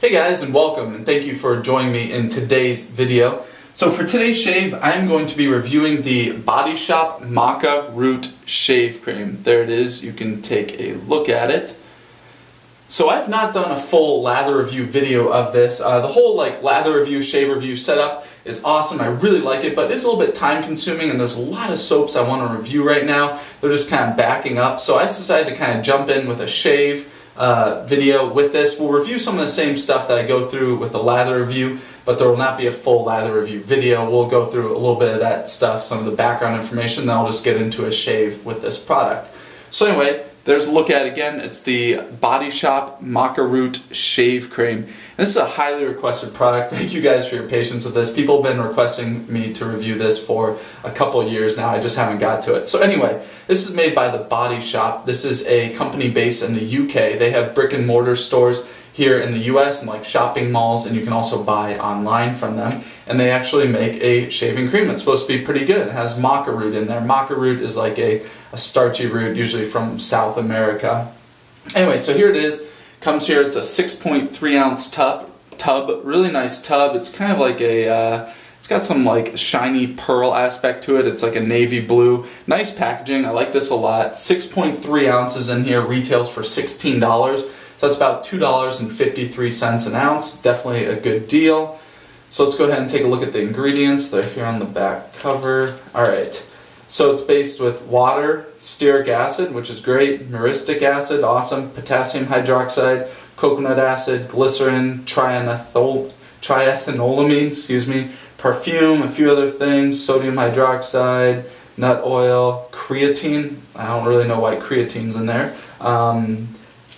Hey guys, and welcome, and thank you for joining me in today's video. So for today's shave, I'm going to be reviewing the Body Shop Maca Root Shave Cream. There it is, you can take a look at it. So I've not done a full lather review video of this. The whole lather review, shave review setup is awesome. I really like it, but it's a little bit time consuming and there's a lot of soaps I want to review right now. They're just kind of backing up. So I decided to kind of jump in with a shave video with this. We'll review some of the same stuff that I go through with the lather review, but there will not be a full lather review video. We'll go through a little bit of that stuff, some of the background information, then I'll just get into a shave with this product. So anyway, there's a look at it again. It's the Body Shop Maca Root Shave Cream. And this is a highly requested product. Thank you guys for your patience with this. People have been requesting me to review this for a couple years now. I just haven't got to it. So anyway, this is made by the Body Shop. This is a company based in the UK. They have brick and mortar stores here in the US and shopping malls, and you can also buy online from them. And they actually make a shaving cream that's supposed to be pretty good. It has maca root in there. Maca root is like a starchy root, usually from South America. Anyway, so here it is. Comes here, it's a 6.3 ounce tub, really nice tub. It's kind of like a, it's got some shiny pearl aspect to it. It's like a navy blue. Nice packaging, I like this a lot. 6.3 ounces in here, retails for $16. So that's about $2.53 an ounce. Definitely a good deal. So let's go ahead and take a look at the ingredients. They're here on the back cover. Alright, so it's based with water, stearic acid, which is great, myristic acid, awesome, potassium hydroxide, coconut acid, glycerin, triethanolamine, perfume, a few other things, sodium hydroxide, nut oil, creatine. I don't really know why creatine's in there.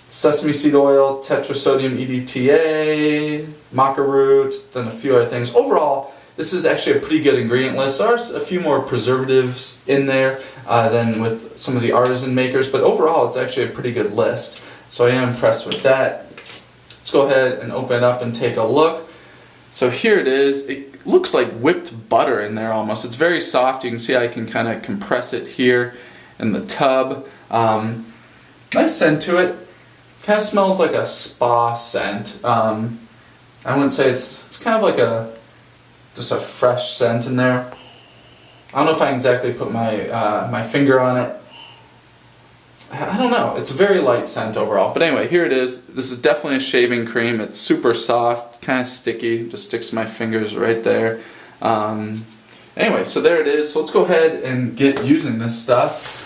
Sesame seed oil, tetrasodium EDTA, maca root, then a few other things. Overall, this is actually a pretty good ingredient list. There are a few more preservatives in there than with some of the artisan makers, but overall it's actually a pretty good list. So I am impressed with that. Let's go ahead and open it up and take a look. So here it is. It looks like whipped butter in there almost. It's very soft. You can see I can kind of compress it here in the tub. Nice scent to it. Kind of smells like a spa scent. I wouldn't say it's kind of like just a fresh scent in there. I don't know if I can exactly put my finger on it. I don't know. It's a very light scent overall. But anyway, here it is. This is definitely a shaving cream. It's super soft, kind of sticky. Just sticks to my fingers right there. Anyway, so there it is. So let's go ahead and get using this stuff.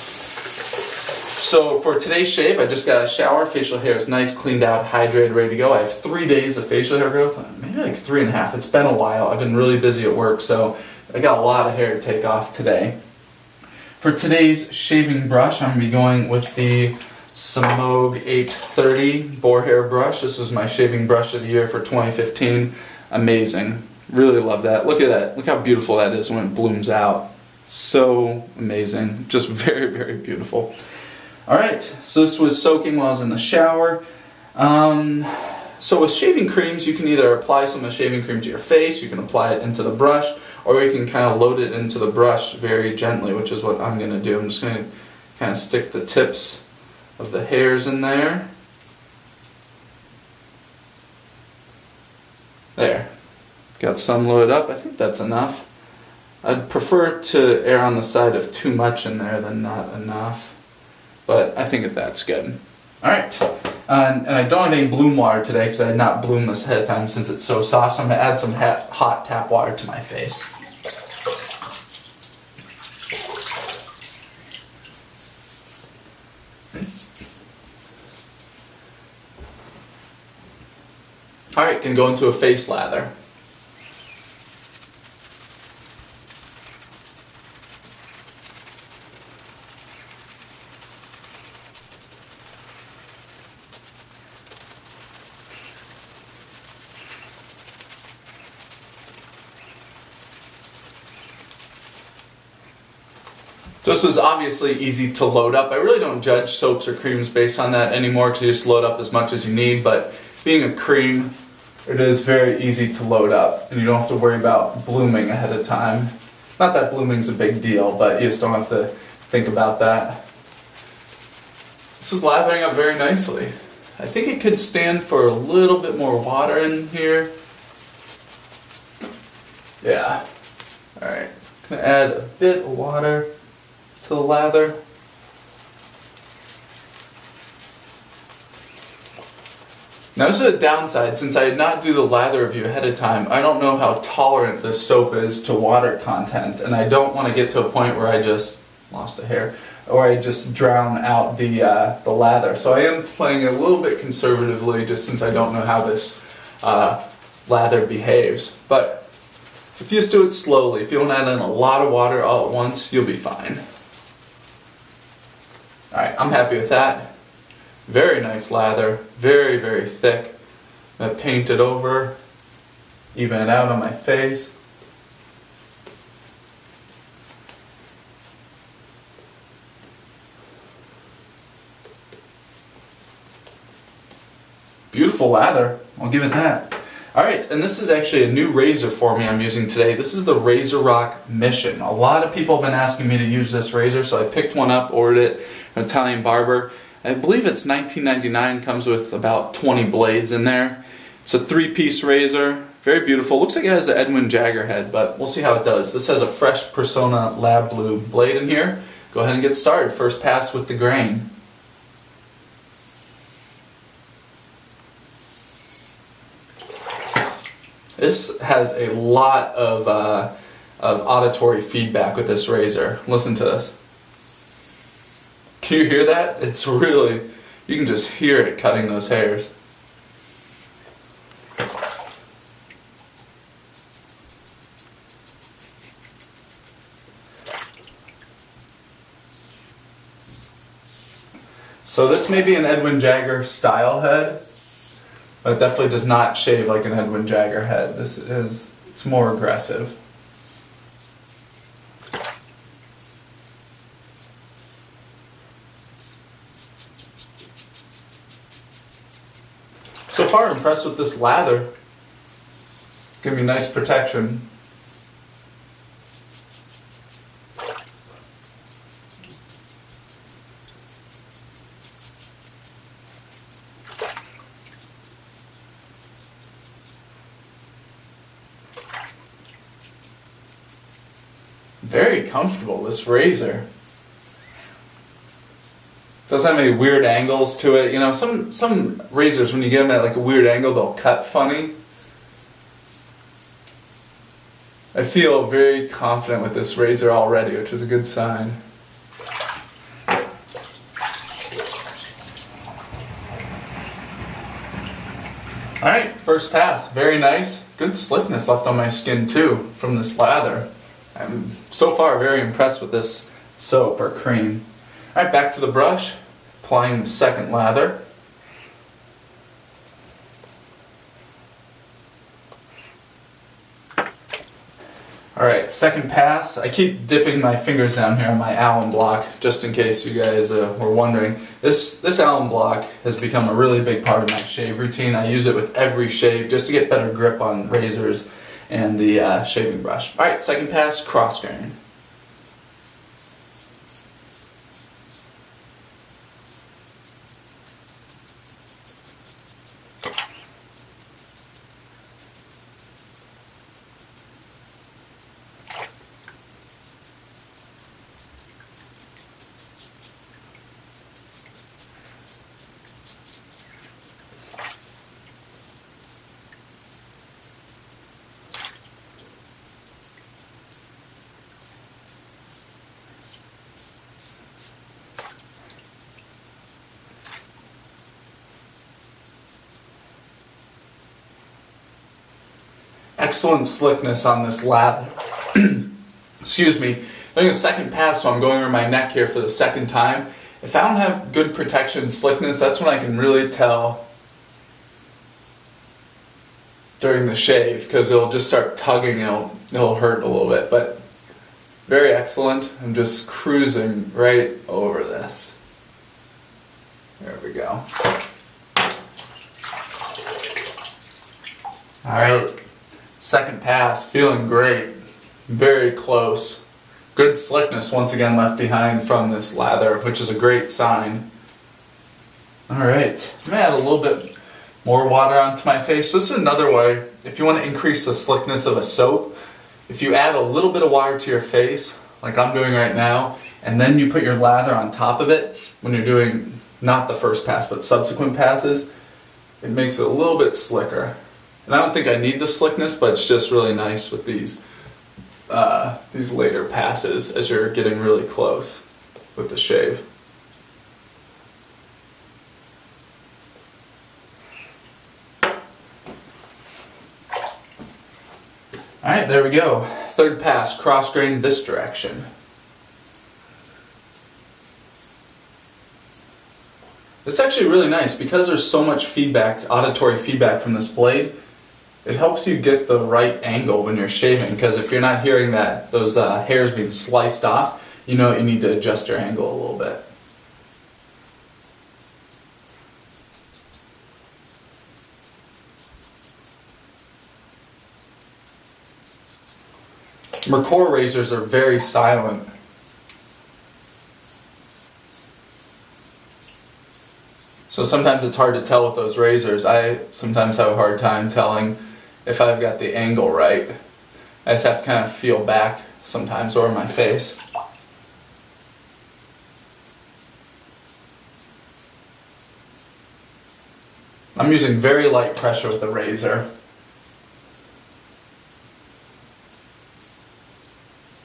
So for today's shave, I just got a shower. Facial hair is nice, cleaned out, hydrated, ready to go. I have 3 days of facial hair growth, maybe 3.5. It's been a while. I've been really busy at work, so I got a lot of hair to take off today. For today's shaving brush, I'm going to be going with the Samog 830 boar hair brush. This is my shaving brush of the year for 2015. Amazing. Really love that. Look at that. Look how beautiful that is when it blooms out. So amazing. Just very, very beautiful. Alright, so this was soaking while I was in the shower. So with shaving creams, you can either apply some of the shaving cream to your face, you can apply it into the brush, or you can kind of load it into the brush very gently, which is what I'm going to do. I'm just going to kind of stick the tips of the hairs in there. There. Got some loaded up. I think that's enough. I'd prefer to err on the side of too much in there than not enough. But I think that's good. Alright, and I don't have any bloom water today because I had not bloomed this ahead of time since it's so soft, so I'm going to add some hot tap water to my face. Alright, can go into a face lather. So this was obviously easy to load up. I really don't judge soaps or creams based on that anymore because you just load up as much as you need, but being a cream, it is very easy to load up and you don't have to worry about blooming ahead of time. Not that blooming's a big deal, but you just don't have to think about that. This is lathering up very nicely. I think it could stand for a little bit more water in here. Yeah. Alright, gonna add a bit of water to the lather. Now this is a downside, since I did not do the lather review ahead of time. I don't know how tolerant this soap is to water content, and I don't want to get to a point where I just lost a hair, or I just drown out the lather. So I am playing it a little bit conservatively, just since I don't know how this lather behaves. But if you just do it slowly, if you don't add in a lot of water all at once, you'll be fine. Alright, I'm happy with that. Very nice lather, very, very thick. I'm going to paint it over, even it out on my face. Beautiful lather, I'll give it that. Alright, and this is actually a new razor for me I'm using today. This is the RazorRock Mission. A lot of people have been asking me to use this razor, so I picked one up, ordered it from an Italian barber. I believe it's $19.99, comes with about 20 blades in there. It's a 3-piece razor, very beautiful. Looks like it has the Edwin Jagger head, but we'll see how it does. This has a fresh Persona Lab Blue blade in here. Go ahead and get started. First pass with the grain. This has a lot of auditory feedback with this razor. Listen to this. Can you hear that? It's really, you can just hear it cutting those hairs. So this may be an Edwin Jagger style head, but it definitely does not shave like an Edwin Jagger head. It's more aggressive. So far, impressed with this lather. Give me nice protection. Very comfortable, this razor. Doesn't have any weird angles to it. You know, some razors, when you get them at like a weird angle, they'll cut funny. I feel very confident with this razor already, which is a good sign. Alright, first pass. Very nice. Good slickness left on my skin too from this lather. I'm so far very impressed with this soap or cream. Alright, back to the brush, applying the second lather. Alright, second pass. I keep dipping my fingers down here on my alum block, just in case you guys were wondering. This alum block has become a really big part of my shave routine. I use it with every shave just to get better grip on razors and the shaving brush. Alright, second pass, cross grain. Excellent slickness on this lather. Excuse me. Doing a second pass, so I'm going over my neck here for the second time. If I don't have good protection and slickness, that's when I can really tell during the shave, because it'll just start tugging, it'll hurt a little bit, but very excellent. I'm just cruising right over this. There we go. Alright. Second pass, feeling great, very close. Good slickness once again left behind from this lather, which is a great sign. Alright, I'm going to add a little bit more water onto my face. This is another way, if you want to increase the slickness of a soap, if you add a little bit of water to your face, like I'm doing right now, and then you put your lather on top of it, when you're doing not the first pass, but subsequent passes, it makes it a little bit slicker. And I don't think I need the slickness, but it's just really nice with these later passes as you're getting really close with the shave. Alright, there we go. Third pass, cross grain this direction. It's actually really nice because there's so much feedback, auditory feedback from this blade. It helps you get the right angle when you're shaving, because if you're not hearing that, those hairs being sliced off, you know you need to adjust your angle a little bit. Merkur razors are very silent. So sometimes it's hard to tell with those razors. I sometimes have a hard time telling if I've got the angle right. I just have to kind of feel back sometimes over my face. I'm using very light pressure with the razor.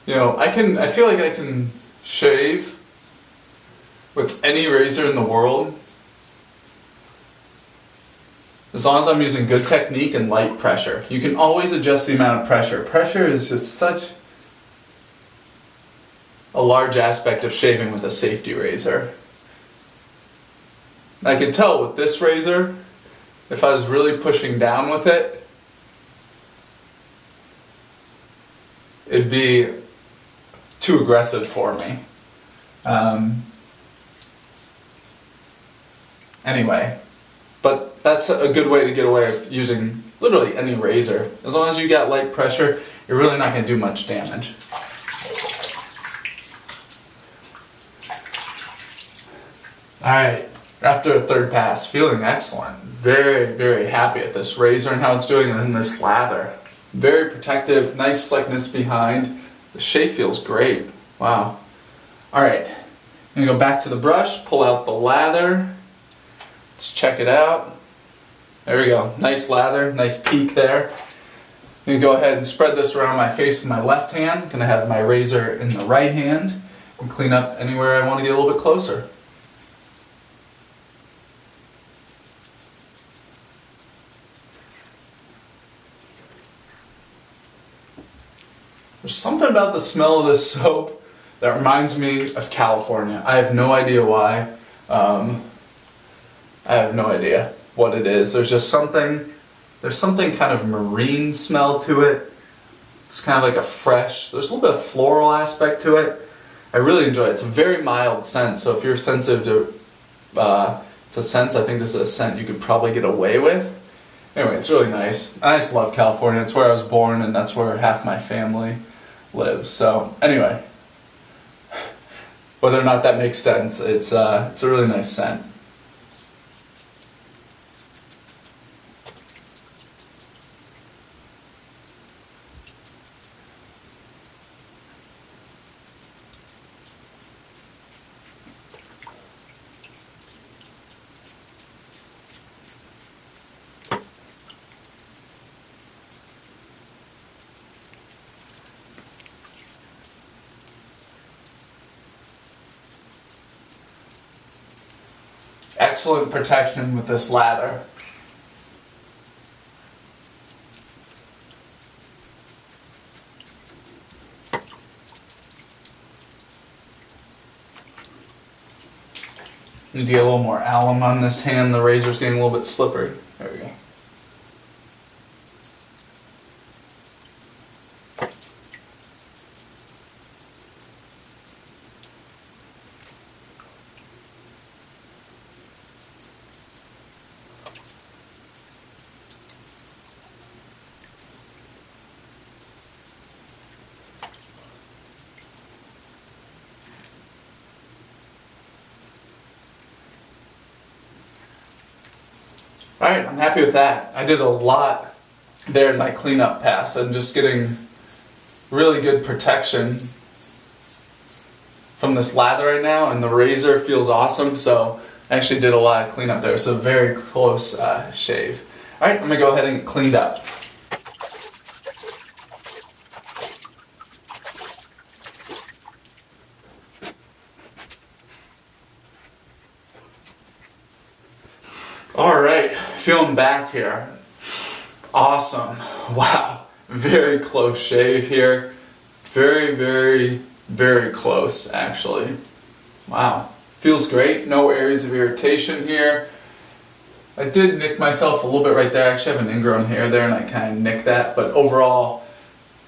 You know, I feel like I can shave with any razor in the world as long as I'm using good technique and light pressure. You can always adjust the amount of pressure. Pressure is just such a large aspect of shaving with a safety razor. I can tell with this razor, if I was really pushing down with it, it'd be too aggressive for me. Anyway, but that's a good way to get away with using literally any razor. As long as you got light pressure, you're really not going to do much damage. Alright, after a third pass, feeling excellent. Very, very happy at this razor and how it's doing, and then this lather. Very protective, nice slickness behind. The shave feels great. Wow. Alright, I'm going to go back to the brush, pull out the lather. Let's check it out. There we go. Nice lather, nice peak there. I'm going to go ahead and spread this around my face with my left hand. I'm going to have my razor in the right hand and clean up anywhere I want to get a little bit closer. There's something about the smell of this soap that reminds me of California. I have no idea why. I have no idea what it is. There's something kind of marine smell to it. It's kind of like there's a little bit of floral aspect to it. I really enjoy it. It's a very mild scent, so if you're sensitive to scents, I think this is a scent you could probably get away with. Anyway, it's really nice. I just love California. It's where I was born, and that's where half my family lives. So anyway, whether or not that makes sense, it's a really nice scent. Excellent protection with this lather. Need to get a little more alum on this hand. The razor's getting a little bit slippery. There we go. Alright, I'm happy with that. I did a lot there in my cleanup pass. I'm just getting really good protection from this lather right now, and the razor feels awesome, so I actually did a lot of cleanup there, so very close shave. Alright, I'm going to go ahead and get cleaned up. Alright, feeling back here. Awesome. Wow. Very close shave here. Very, very, very close actually. Wow. Feels great. No areas of irritation here. I did nick myself a little bit right there. I actually have an ingrown hair there and I kind of nicked that. But overall,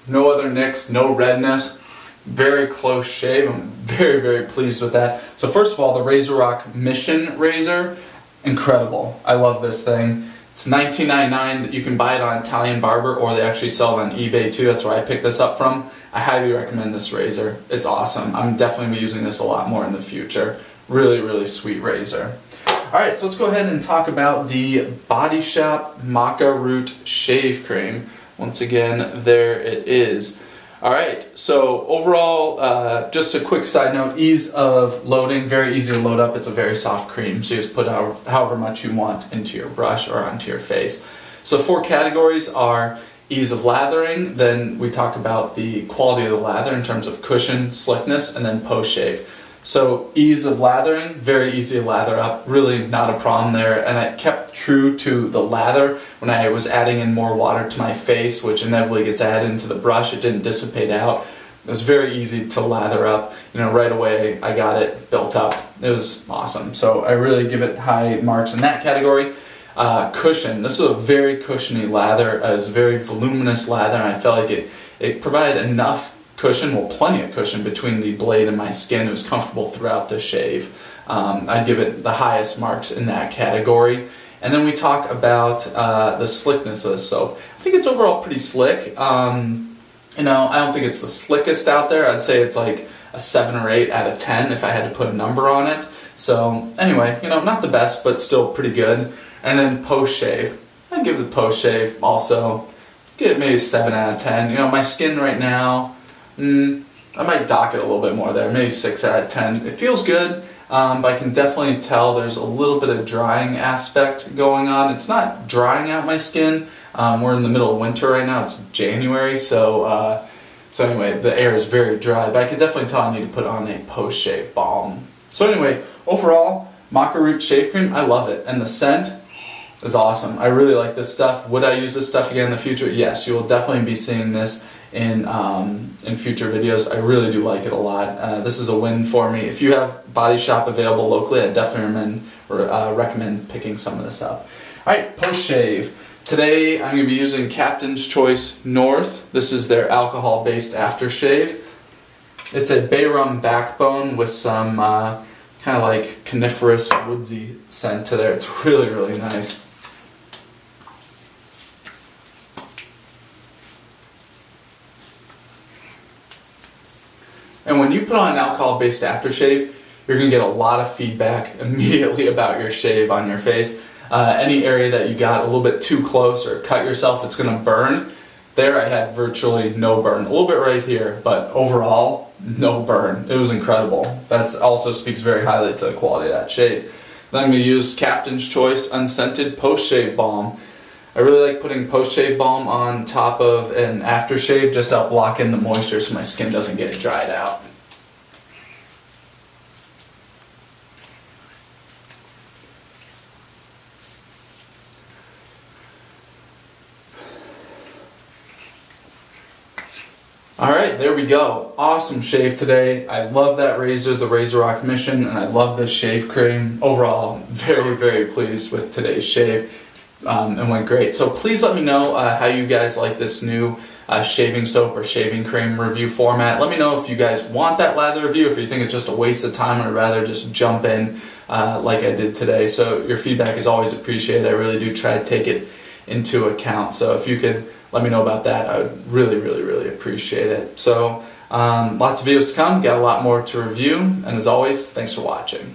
no other nicks, no redness. Very close shave. I'm very, very pleased with that. So first of all, the RazoRock Mission razor. Incredible. I love this thing. It's $19.99. You can buy it on Italian Barber, or they actually sell it on eBay too. That's where I picked this up from. I highly recommend this razor. It's awesome. I'm definitely going to be using this a lot more in the future. Really, really sweet razor. Alright, so let's go ahead and talk about the Body Shop Maca Root Shave Cream. Once again, there it is. Alright, so overall, just a quick side note, ease of loading, very easy to load up. It's a very soft cream, so you just put however much you want into your brush or onto your face. So 4 categories are ease of lathering, then we talk about the quality of the lather in terms of cushion, slickness, and then post-shave. So ease of lathering, very easy to lather up, really not a problem there, and I kept true to the lather when I was adding in more water to my face, which inevitably gets added into the brush. It didn't dissipate out. It was very easy to lather up. You know, right away I got it built up. It was awesome. So I really give it high marks in that category. Cushion. This is a very cushiony lather. It was a very voluminous lather, and I felt like it provided enough cushion, well, plenty of cushion between the blade and my skin. It was comfortable throughout the shave. I'd give it the highest marks in that category. And then we talk about the slickness of this soap. I think it's overall pretty slick. You know, I don't think it's the slickest out there. I'd say it's like a 7 or 8 out of 10 if I had to put a number on it. So anyway, you know, not the best, but still pretty good. And then post-shave. I'd give the post-shave also, give it maybe 7 out of 10. You know, my skin right now, I might dock it a little bit more there, maybe 6 out of 10. It feels good, but I can definitely tell there's a little bit of drying aspect going on. It's not drying out my skin. We're in the middle of winter right now. It's January, so anyway, the air is very dry, but I can definitely tell I need to put on a post-shave balm. So anyway, overall, Maca Root Shave Cream, I love it, and the scent is awesome. I really like this stuff. Would I use this stuff again in the future? Yes, you will definitely be seeing this in future videos. I really do like it a lot. This is a win for me. If you have Body Shop available locally, I definitely recommend picking some of this up. Alright, post-shave. Today I'm going to be using Captain's Choice North. This is their alcohol-based aftershave. It's a bay rum backbone with some kind of like coniferous woodsy scent to there. It's really, really nice. And when you put on an alcohol-based aftershave, you're going to get a lot of feedback immediately about your shave on your face. Any area that you got a little bit too close or cut yourself, it's going to burn. There I had virtually no burn. A little bit right here, but overall, no burn. It was incredible. That also speaks very highly to the quality of that shave. Then I'm going to use Captain's Choice Unscented Post-Shave Balm. I really like putting post-shave balm on top of an aftershave just to help lock in the moisture so my skin doesn't get dried out. Alright, there we go. Awesome shave today. I love that razor, the RazoRock Mission, and I love this shave cream. Overall, very, very pleased with today's shave. It went great. So please let me know how you guys like this new shaving soap or shaving cream review format. Let me know if you guys want that lather review, if you think it's just a waste of time, or rather just jump in like I did today. So your feedback is always appreciated. I really do try to take it into account. So if you could let me know about that, I would really, really, really appreciate it. So lots of videos to come, got a lot more to review, and as always, thanks for watching.